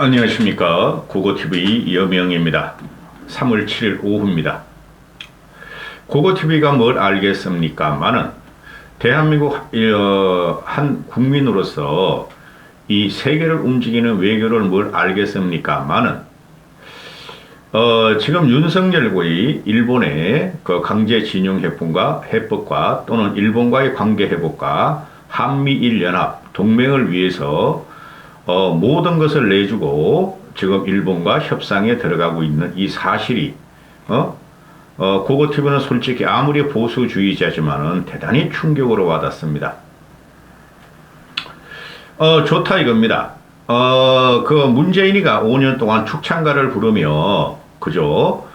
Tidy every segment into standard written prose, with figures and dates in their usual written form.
안녕하십니까. 국어TV 여명입니다. 3월 7일 오후입니다. 국어TV가 뭘 알겠습니까? 많은 대한민국 한 국민으로서 이 세계를 움직이는 외교를 뭘 알겠습니까? 많은 지금 윤석열의 일본의 그 강제징용 해법과 또는 일본과의 관계 회복과 한미일 연합 동맹을 위해서 모든 것을 내주고 지금 일본과 협상에 들어가고 있는 이 사실이 국어TV는 솔직히 아무리 보수주의자지만은 대단히 충격으로 와닿습니다. 좋다 이겁니다. 그 문재인이가 5년 동안 축창가를 부르며 그죠?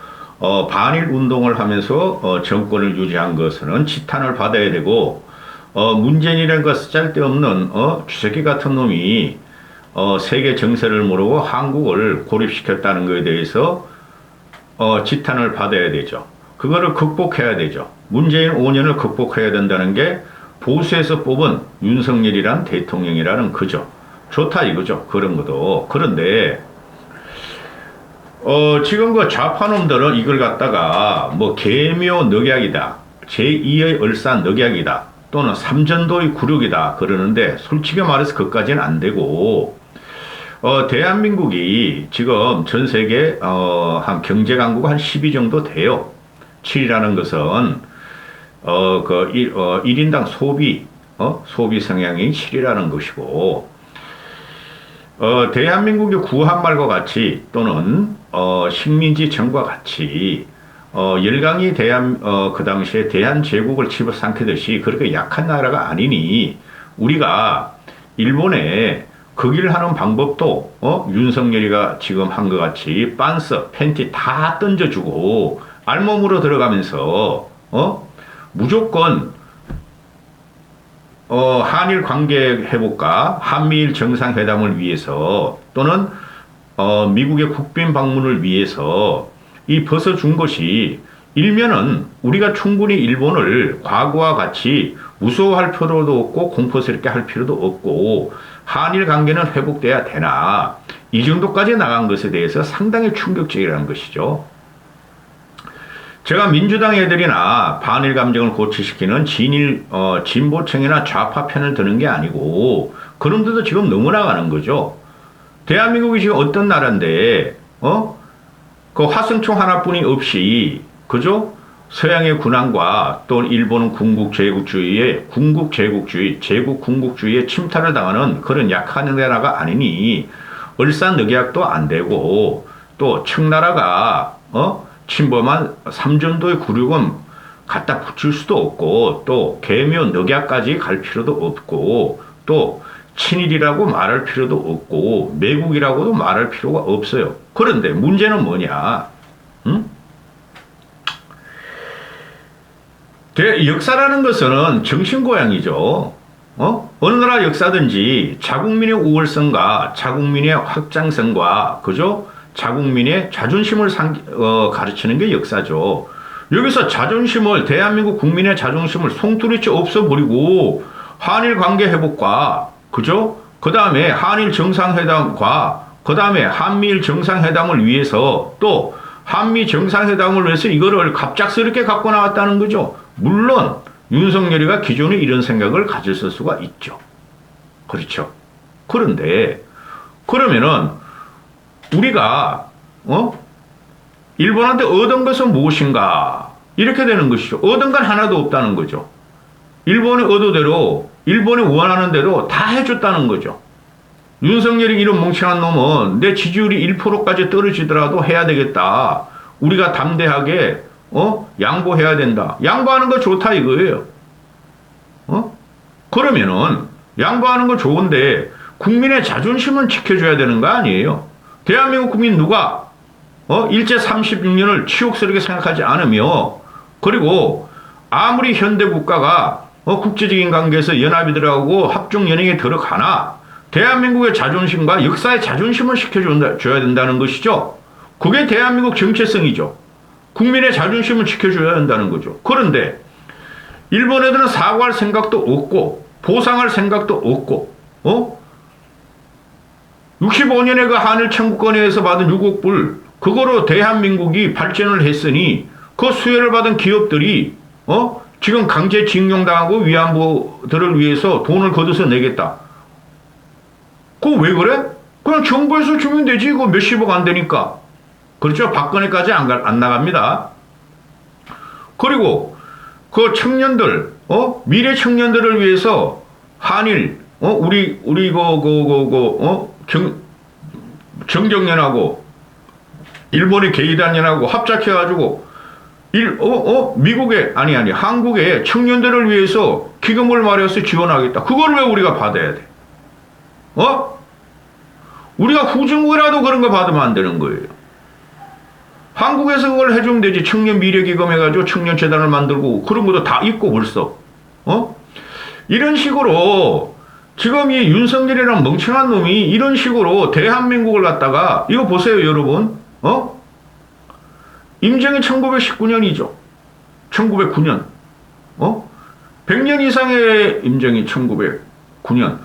반일 운동을 하면서 정권을 유지한 것은 지탄을 받아야 되고 문재인이라는 것 쓸데없는 쥐새끼 같은 놈이 세계 정세를 모르고 한국을 고립시켰다는 것에 대해서 지탄을 받아야 되죠. 그거를 극복해야 되죠. 문재인 5년을 극복해야 된다는 게 보수에서 뽑은 윤석열이란 대통령이라는 거죠. 좋다 이거죠. 그런 것도. 그런데 지금 그 좌파놈들은 이걸 갖다가 뭐 계묘 늑약이다, 제2의 얼싸 늑약이다, 또는 삼전도의 굴욕이다 그러는데 솔직히 말해서 그것까지는 안 되고 대한민국이 지금 전 세계 한 경제 강국 한 10위 정도 돼요. 7이라는 것은 그 1인당 소비 성향이 7이라는 것이고 대한민국의 구한말과 같이 또는 식민지 정과 같이 열강이 그 당시에 대한제국을 집어삼키듯이 그렇게 약한 나라가 아니니 우리가 일본에 그 길 하는 방법도 윤석열이가 지금 한 것 같이 빤스, 팬티 다 던져주고 알몸으로 들어가면서 무조건 한일 관계 회복과 한미일 정상회담을 위해서 또는 미국의 국빈 방문을 위해서 이 벗어준 것이 일면은 우리가 충분히 일본을 과거와 같이 무서워할 필요도 없고 공포스럽게 할 필요도 없고 한일 관계는 회복돼야 되나 이 정도까지 나간 것에 대해서 상당히 충격적이라는 것이죠. 제가 민주당 애들이나 반일 감정을 고취시키는 진보층이나 좌파 편을 드는 게 아니고 그놈들도 지금 너무 나가는 거죠. 대한민국이 지금 어떤 나라인데 그 화성총 하나뿐이 없이 그죠? 서양의 군함과 또 일본은 제국 군국주의에 침탈을 당하는 그런 약한 나라가 아니니 얼싸늑약도 안 되고 또 청나라가 침범한 삼전도의 굴욕은 갖다 붙일 수도 없고 또 계묘 늑약까지 갈 필요도 없고 또 친일이라고 말할 필요도 없고 매국이라고도 말할 필요가 없어요. 그런데 문제는 뭐냐? 역사라는 것은 정신고양이죠. 어느 나라 역사든지 자국민의 우월성과 자국민의 확장성과 그죠? 자국민의 자존심을 가르치는 게 역사죠. 여기서 대한민국 국민의 자존심을 송두리째 없애버리고 한일 관계 회복과 그죠? 그 다음에 한일 정상회담과 그 다음에 한미일 정상회담을 위해서 또 한미 정상회담을 위해서 이거를 갑작스럽게 갖고 나왔다는 거죠. 물론 윤석열이가 기존에 이런 생각을 가졌을 수가 있죠. 그렇죠. 그런데 그러면은 우리가 일본한테 얻은 것은 무엇인가 이렇게 되는 것이죠. 얻은 건 하나도 없다는 거죠. 일본의 의도대로 일본이 원하는 대로 다 해줬다는 거죠. 윤석열이 이런 멍청한 놈은 내 지지율이 1%까지 떨어지더라도 해야 되겠다. 우리가 담대하게 양보해야 된다. 양보하는 거 좋다 이거예요. 그러면은 양보하는 거 좋은데 국민의 자존심은 지켜줘야 되는 거 아니에요. 대한민국 국민 누가 일제 36년을 치욕스럽게 생각하지 않으며 그리고 아무리 현대 국가가 국제적인 관계에서 연합이 들어가고 합중연행에 들어가나 대한민국의 자존심과 역사의 자존심을 지켜줘야 된다는 것이죠. 그게 대한민국 정체성이죠. 국민의 자존심을 지켜줘야 한다는 거죠. 그런데 일본 애들은 사과할 생각도 없고 보상할 생각도 없고 65년에 그 한일 청구권에서 받은 6억 불, 그거로 대한민국이 발전을 했으니 그 수혜를 받은 기업들이 지금 강제징용당하고 위안부들을 위해서 돈을 걷어서 내겠다. 그거 왜 그래? 그냥 정부에서 주면 되지. 그거 몇십억 안 되니까. 그렇죠? 박근혜까지 안 나갑니다. 그리고 그 청년들, 미래 청년들을 위해서 한일, 정경련하고 일본의 게이단련하고 합작해가지고 한국의 청년들을 위해서 기금을 마련해서 지원하겠다. 그걸 왜 우리가 받아야 돼? 우리가 후진국이라도 그런 거 받으면 안 되는 거예요. 한국에서 그걸 해주면 되지. 청년 미래기금 해가지고 청년재단을 만들고 그런 것도 다 있고 벌써. 이런 식으로 지금 이 윤석열이랑 멍청한 놈이 이런 식으로 대한민국을 갖다가 이거 보세요 여러분. 임정이 1919년이죠. 1909년. 100년 이상의 임정이 1909년.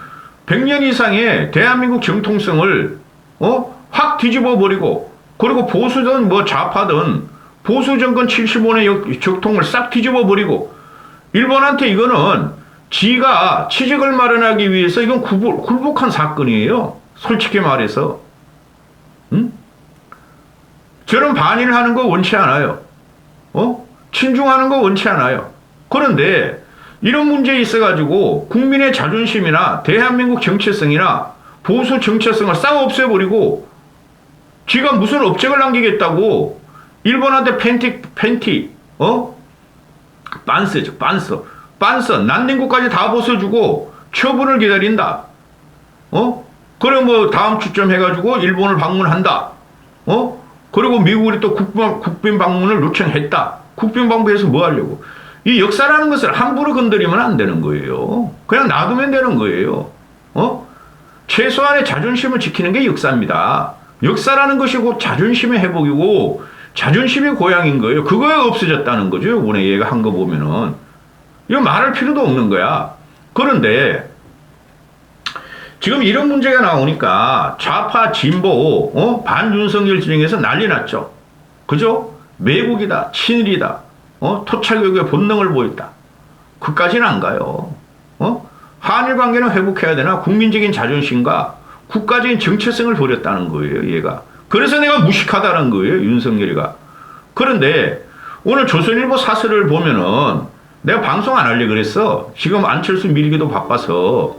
100년 이상의 대한민국 정통성을 확 뒤집어 버리고 그리고 보수든 뭐 좌파든 보수 정권 75년 적통을 싹 뒤집어 버리고 일본한테 이거는 지가 취직을 마련하기 위해서 이건 굴복한 사건이에요. 솔직히 말해서. 저는 반일을 하는 거 원치 않아요. 친중하는 거 원치 않아요. 그런데 이런 문제에 있어가지고 국민의 자존심이나 대한민국 정체성이나 보수 정체성을 싹 없애버리고 지가 무슨 업적을 남기겠다고 일본한테 팬티, 빤스, 난닝구까지 다 벗어주고 처분을 기다린다. 그래 뭐 다음 주쯤 해가지고 일본을 방문한다. 그리고 미국이 또 국빈 방문을 요청했다. 국빈 방문해서 뭐 하려고? 이 역사라는 것을 함부로 건드리면 안 되는 거예요. 그냥 놔두면 되는 거예요. 최소한의 자존심을 지키는 게 역사입니다. 역사라는 것이 곧 자존심의 회복이고 자존심의 고향인 거예요. 그거에 없어졌다는 거죠. 이번에 얘가 한 거 보면은. 이거 말할 필요도 없는 거야. 그런데 지금 이런 문제가 나오니까 좌파 진보 반윤석열 진영에서 난리 났죠. 그죠? 매국이다. 친일이다. 토착교육의 본능을 보였다. 그까지는 안 가요. 한일 관계는 회복해야 되나? 국민적인 자존심과 국가적인 정체성을 버렸다는 거예요, 얘가. 그래서 내가 무식하다는 거예요, 윤석열이가. 그런데 오늘 조선일보 사설을 보면은 내가 방송 안 하려고 그랬어. 지금 안철수 밀기도 바빠서.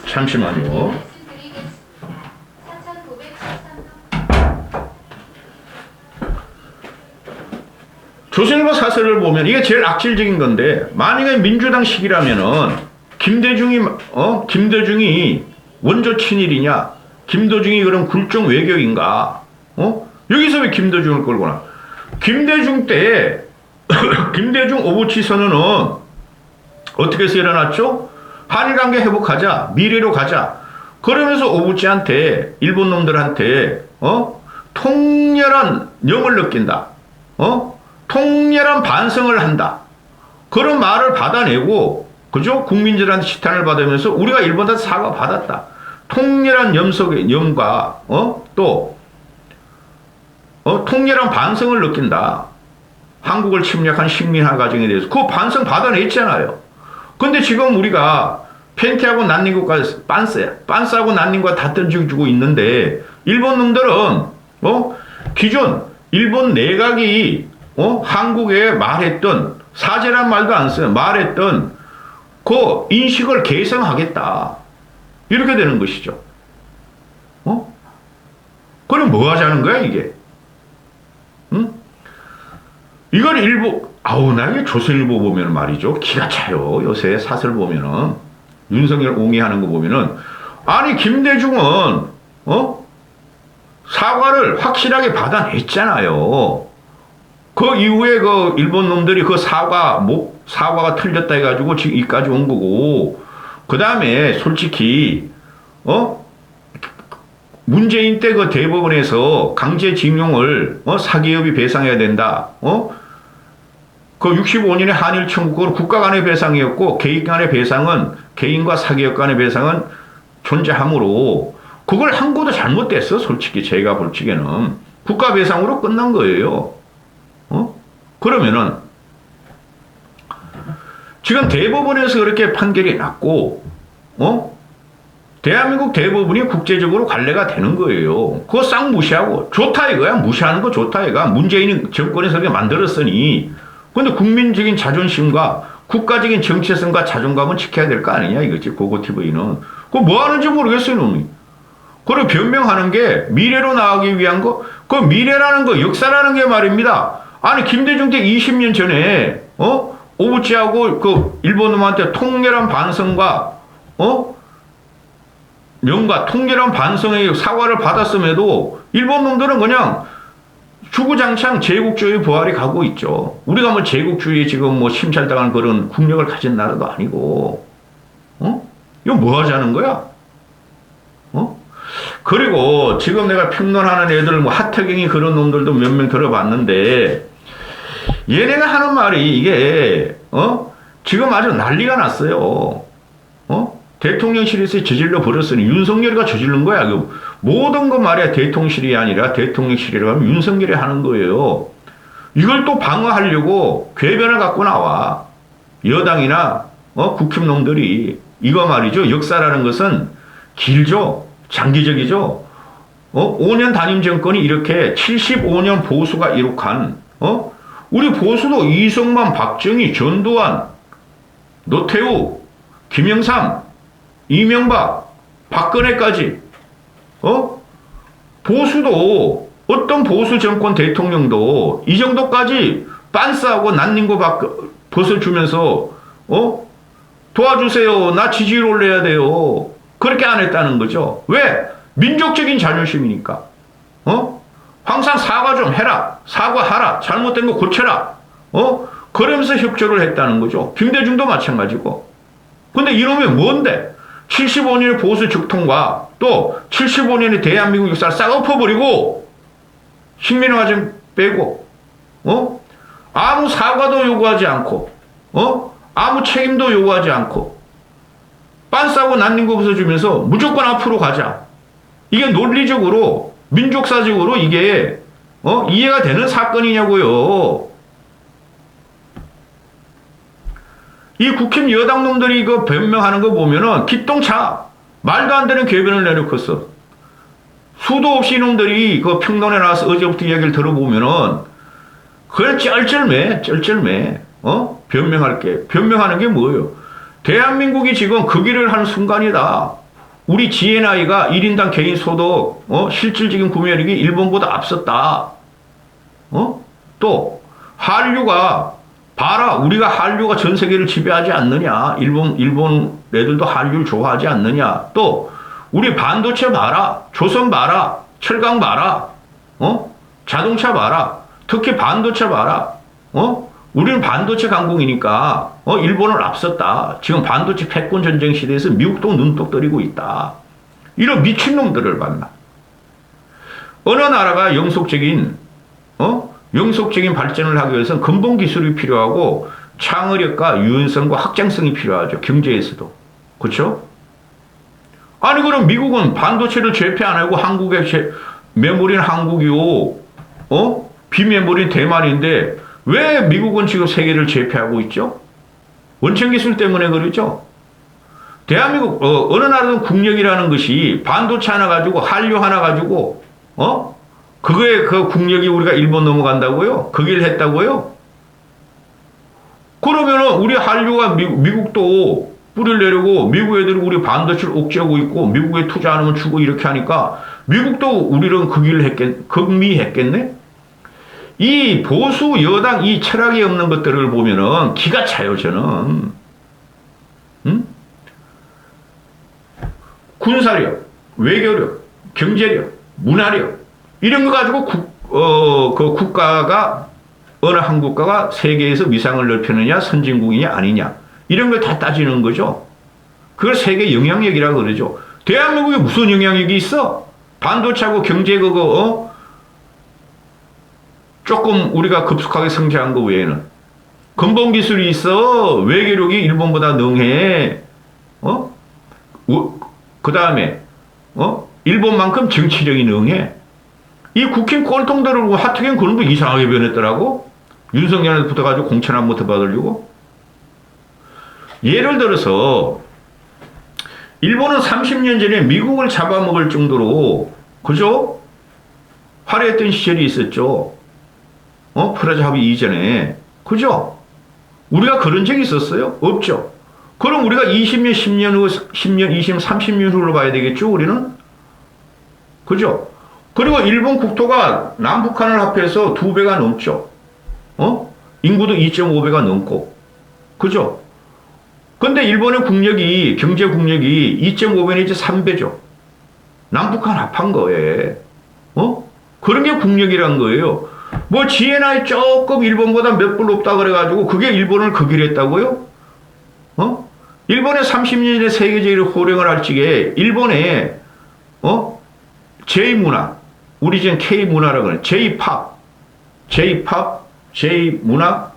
잠시만요. 조선일보 사설을 보면 이게 제일 악질적인 건데 만약에 민주당식이라면은 김대중이 원조 친일이냐? 김대중이 그럼 굴종 외교인가? 여기서 왜 김대중을 끌고 나? 김대중 때 김대중 오부치 선언은 어떻게 해서 일어났죠? 한일관계 회복하자, 미래로 가자. 그러면서 오부치한테 일본 놈들한테 통렬한 영을 느낀다. 통렬한 반성을 한다. 그런 말을 받아내고 그죠? 국민들한테 시탄을 받으면서 우리가 일본한테 사과 받았다. 통렬한 염과 또 통렬한 반성을 느낀다. 한국을 침략한 식민화 과정에 대해서 그 반성 받아냈잖아요. 근데 지금 우리가 팬티하고 난닝구까지 빤스하고 난닝구가 다 던져주고 있는데 일본 놈들은 기존 일본 내각이 한국에 말했던 사죄란 말도 안 써요. 말했던 그 인식을 개선하겠다. 이렇게 되는 것이죠. 그럼 뭐 하자는 거야 이게? 이걸 나 이게 조선일보 보면 말이죠. 기가 차요. 요새 사설 보면은 윤석열 옹이하는 거 보면은 아니 김대중은 사과를 확실하게 받아냈잖아요. 그 이후에 그 일본 놈들이 그 사과가 틀렸다 해가지고 지금 이까지 온 거고, 그 다음에 솔직히 문재인 때 그 대법원에서 강제징용을 사기업이 배상해야 된다. 그 65년의 한일 청구권 국가 간의 배상이었고 개인 간의 배상은 개인과 사기업 간의 배상은 존재하므로 그걸 한 것도 잘못됐어. 솔직히 제가 볼 적에는 국가 배상으로 끝난 거예요. 그러면은 지금 대법원에서 그렇게 판결이 났고 대한민국 대법원이 국제적으로 관례가 되는 거예요. 그거 싹 무시하고 좋다 이거야. 무시하는 거 좋다 이거야. 문재인 정권에서 그렇게 만들었으니 근데 국민적인 자존심과 국가적인 정체성과 자존감은 지켜야 될 거 아니냐 이거지. 고고TV는. 그거 뭐 하는지 모르겠어요. 놈이. 그걸 변명하는 게 미래로 나가기 위한 거. 그 미래라는 거 역사라는 게 말입니다. 아니 김대중 때 20년 전에 오부치하고 그 일본 놈한테 통렬한 반성과 명과 통렬한 반성의 사과를 받았음에도 일본 놈들은 그냥 주구장창 제국주의 부활이 가고 있죠. 우리가 뭐 제국주의에 지금 뭐 심찰당한 그런 국력을 가진 나라도 아니고, 이거 뭐 하자는 거야? 그리고 지금 내가 평론하는 애들, 뭐 하태경이 그런 놈들도 몇 명 들어봤는데, 얘네가 하는 말이 이게, 지금 아주 난리가 났어요. 대통령실에서 저질러 버렸으니 윤석열이가 저지른 거야. 모든 거 말이야. 대통령실이 아니라 대통령실이라고 하면 윤석열이 하는 거예요. 이걸 또 방어하려고 궤변을 갖고 나와. 여당이나 국힘놈들이. 이거 말이죠. 역사라는 것은 길죠. 장기적이죠. 5년 단임 정권이 이렇게 75년 보수가 이룩한 우리 보수도 이승만, 박정희, 전두환, 노태우, 김영삼, 이명박, 박근혜까지 보수도 어떤 보수 정권 대통령도 이 정도까지 빤스하고 난닝구 벗어주면서 도와주세요. 나 지지율 올려야 돼요. 그렇게 안 했다는 거죠. 왜? 민족적인 자존심이니까. 항상 사과 좀 해라. 사과하라. 잘못된 거 고쳐라. 그러면서 협조를 했다는 거죠. 김대중도 마찬가지고. 근데 이놈이 뭔데? 75년의 보수 적통과 또 75년의 대한민국 역사를 싹 엎어버리고 식민화정 빼고 아무 사과도 요구하지 않고 아무 책임도 요구하지 않고 빤싸고 난닝구 벗어주면서 무조건 앞으로 가자. 이게 논리적으로 민족사적으로 이게 이해가 되는 사건이냐고요. 이 국힘 여당 놈들이 이거 변명하는 거 보면은 기똥차 말도 안 되는 궤변을 내놓겠어. 수도 없이 이놈들이 그 평론에 나와서 어제부터 이야기를 들어보면은 그래 쩔쩔매 변명하는 게 뭐예요? 대한민국이 지금 그 길을 하는 순간이다. 우리 GNI가 1인당 개인 소득 실질적인 구매력이 일본보다 앞섰다. 또 한류가 봐라. 우리가 한류가 전 세계를 지배하지 않느냐. 일본 애들도 한류를 좋아하지 않느냐. 또 우리 반도체 봐라. 조선 봐라. 철강 봐라. 자동차 봐라. 특히 반도체 봐라. 우리는 반도체 강국이니까 일본을 앞섰다. 지금 반도체 패권 전쟁 시대에서 미국도 눈독 들이고 있다. 이런 미친놈들을 만나. 어느 나라가 영속적인 발전을 하기 위해서는 근본 기술이 필요하고 창의력과 유연성과 확장성이 필요하죠. 경제에서도. 그렇죠? 아니 그럼 미국은 반도체를 제패 안 하고 한국의 메모리는 한국이요. 비메모리는 대만인데 왜 미국은 지금 세계를 제패하고 있죠? 원천 기술 때문에 그러죠. 대한민국 어느 나라든 국력이라는 것이 반도체 하나 가지고 한류 하나 가지고 그거에 그 국력이 우리가 일본 넘어간다고요? 그 길 했다고요? 그러면은 우리 한류가 미국도 뿌리를 내려고 미국 애들이 우리 반도체를 옥죄하고 있고 미국에 투자 안 하면 주고 이렇게 하니까 미국도 우리는 그 길을 극미했겠네? 이 보수 여당 이 철학이 없는 것들을 보면은 기가 차요 저는. 군사력, 외교력, 경제력, 문화력 이런 거 가지고 그 국가가 어느 한 국가가 세계에서 위상을 넓히느냐 선진국이냐 아니냐 이런 걸 다 따지는 거죠. 그걸 세계 영향력이라고 그러죠. 대한민국에 무슨 영향력이 있어? 반도체하고 경제 그거 조금 우리가 급속하게 성장한 거 외에는 근본 기술이 있어. 외교력이 일본보다 능해. 그 다음에 일본만큼 정치력이 능해. 이 국힘 꼴통들을 하트경 그런 거 이상하게 변했더라고. 윤석열한테 붙어가지고 공천 한번 더 받으려고. 예를 들어서 일본은 30년 전에 미국을 잡아먹을 정도로 그죠? 화려했던 시절이 있었죠. 프라자 합의 이전에. 그죠? 우리가 그런 적이 있었어요? 없죠. 그럼 우리가 20년, 10년 후, 10년, 20년, 30년 후로 봐야 되겠죠, 우리는? 그죠? 그리고 일본 국토가 남북한을 합해서 2배가 넘죠. 인구도 2.5배가 넘고. 그죠? 근데 일본의 국력이, 경제 국력이 2.5배 내지 3배죠. 남북한 합한 거에. 그런 게 국력이란 거예요. 뭐 GNI 조금 일본보다 몇 불 높다 그래가지고 그게 일본을 극일했다고요? 일본의 30년 전에 세계적으로 호령을 할 적에 일본의 J문화, 우리 지금 K문화라고 하는 J팝, J문화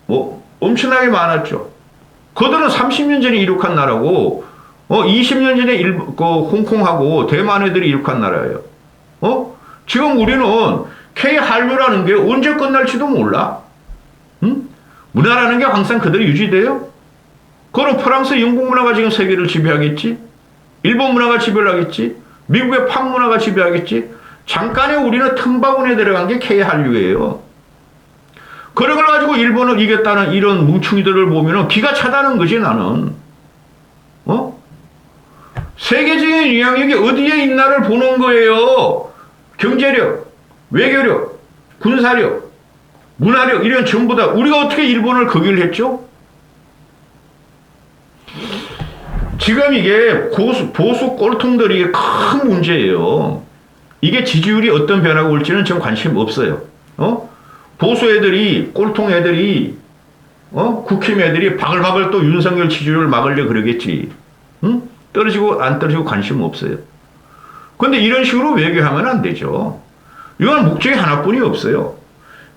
뭐 엄청나게 많았죠. 그들은 30년 전에 이룩한 나라고 20년 전에 홍콩하고 대만 애들이 이룩한 나라예요. 지금 우리는 K한류라는 게 언제 끝날지도 몰라. 응? 문화라는 게 항상 그대로 유지돼요. 그럼 프랑스, 영국 문화가 지금 세계를 지배하겠지? 일본 문화가 지배를 하겠지? 미국의 팝 문화가 지배하겠지? 잠깐에 우리는 틈바구니에 들어간 게 K한류예요. 그런 걸 가지고 일본을 이겼다는 이런 뭉충이들을 보면은 기가 차다는 거지, 나는. 세계적인 영향력이 어디에 있나를 보는 거예요. 경제력, 외교력, 군사력, 문화력, 이런 전부 다. 우리가 어떻게 일본을 극일했죠? 지금 이게 보수 꼴통들이 큰 문제예요. 이게 지지율이 어떤 변화가 올지는 전 관심 없어요. 보수 애들이, 꼴통 애들이, 국힘 애들이 바글바글 또 윤석열 지지율을 막으려 그러겠지. 응? 떨어지고 안 떨어지고 관심 없어요. 근데 이런 식으로 외교하면 안 되죠. 이건 목적이 하나뿐이 없어요.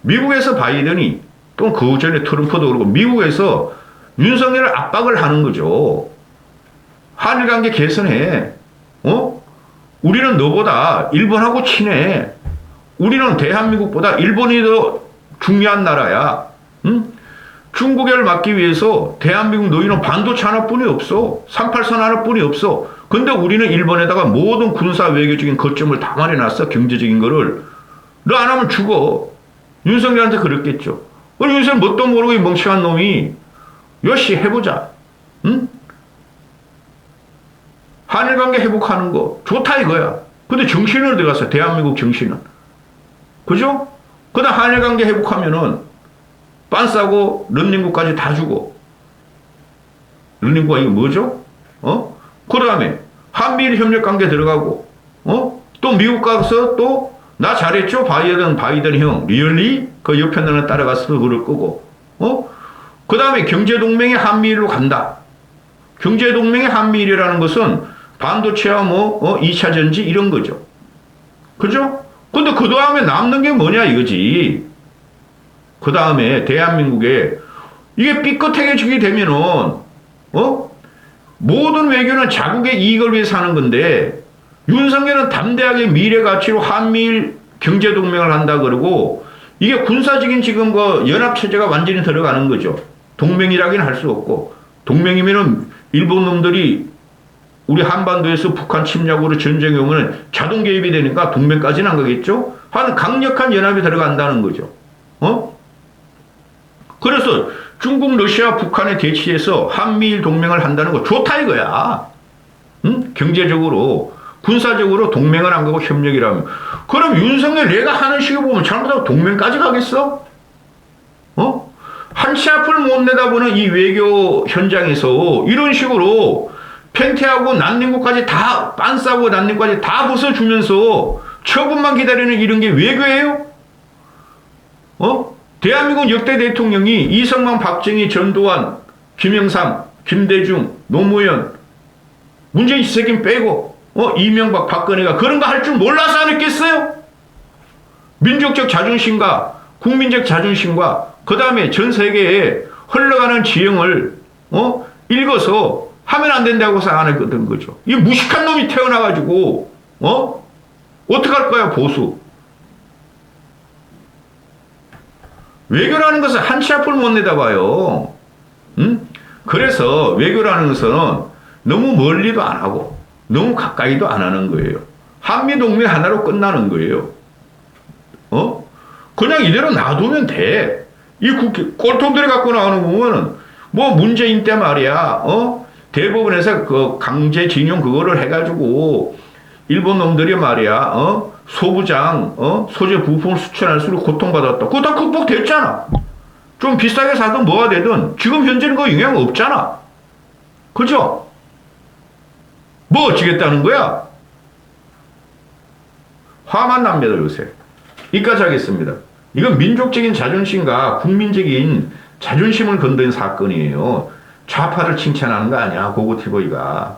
미국에서 바이든이, 또 그 전에 트럼프도 그러고, 미국에서 윤석열을 압박을 하는 거죠. 한일 관계 개선해. 우리는 너보다 일본하고 친해. 우리는 대한민국보다 일본이 더 중요한 나라야. 응? 중국을 막기 위해서 대한민국 너희는 반도체 하나뿐이 없어. 383 하나뿐이 없어. 근데 우리는 일본에다가 모든 군사 외교적인 거점을 다 마련해놨어. 경제적인 거를. 너 안 하면 죽어. 윤석열한테 그랬겠죠. 윤석열 뭣도 모르고 이 멍청한 놈이 요시 해보자. 응? 한일관계 회복하는 거 좋다 이거야. 근데 정신은 어디 갔어? 대한민국 정신은. 그죠? 그 다음 한일관계 회복하면은 빤 싸고 런닝구까지 다 주고. 런닝구가 이게 뭐죠? 그 다음에 한미일 협력관계 들어가고 또 미국 가서 또 나 잘했죠? 바이든 형 리얼리? 그 옆에 너는 따라가서 그걸 끄고 그 다음에 경제동맹의 한미일로 간다. 경제동맹의 한미일이라는 것은 반도체와 2차 전지 이런 거죠. 그죠? 근데 그 다음에 남는 게 뭐냐 이거지. 그 다음에 대한민국에 이게 삐끗해지게 되면은 모든 외교는 자국의 이익을 위해서 하는 건데 윤석열은 담대하게 미래 가치로 한미일 경제동맹을 한다 그러고 이게 군사적인 지금 그 연합체제가 완전히 들어가는 거죠. 동맹이라기는 할 수 없고 동맹이면은 일본 놈들이 우리 한반도에서 북한 침략으로 전쟁에 오면 자동 개입이 되니까 동맹까지는 안 가겠죠? 한 강력한 연합이 들어간다는 거죠. 그래서 중국, 러시아, 북한에 대치해서 한미일 동맹을 한다는 거 좋다 이거야. 응? 경제적으로, 군사적으로 동맹을 안 가고 협력이라면. 그럼 윤석열 내가 하는 식으로 보면 잘못하면 동맹까지 가겠어? 한 치 앞을 못 내다보는 이 외교 현장에서 이런 식으로 펜테하고 난닝구까지 다 빤싸고 난닝구까지 다 벗어주면서 처분만 기다리는 이런 게 외교예요? 대한민국 역대 대통령이 이승만, 박정희, 전두환, 김영삼, 김대중, 노무현, 문재인 지새끼 빼고 이명박, 박근혜가 그런 거 할 줄 몰라서 안 했겠어요? 민족적 자존심과 국민적 자존심과 그 다음에 전 세계에 흘러가는 지형을 읽어서 하면 안 된다고 쌓아내거든 거죠. 이 무식한 놈이 태어나가지고 어떡할 거야 보수. 외교라는 것은 한치 앞을 못 내다봐요. 응? 그래서 외교라는 것은 너무 멀리도 안 하고 너무 가까이도 안 하는 거예요. 한미동맹 하나로 끝나는 거예요. 그냥 이대로 놔두면 돼. 이 국회 꼴통들이 갖고 나오는 부분은 뭐 문재인 때 말이야. 대법원에서 그 강제징용 그거를 해가지고 일본 놈들이 말이야. 소부장 소재 부품을 수출할 수 있도록 고통받았다. 그거 다 극복됐잖아. 좀 비싸게 사든 뭐가 되든 지금 현재는 그 영향 없잖아. 그죠? 뭐 어찌겠다는 거야? 화만 납니다 요새. 이까지 하겠습니다. 이건 민족적인 자존심과 국민적인 자존심을 건드린 사건이에요. 좌파를 칭찬하는 거 아니야 고고티보이가.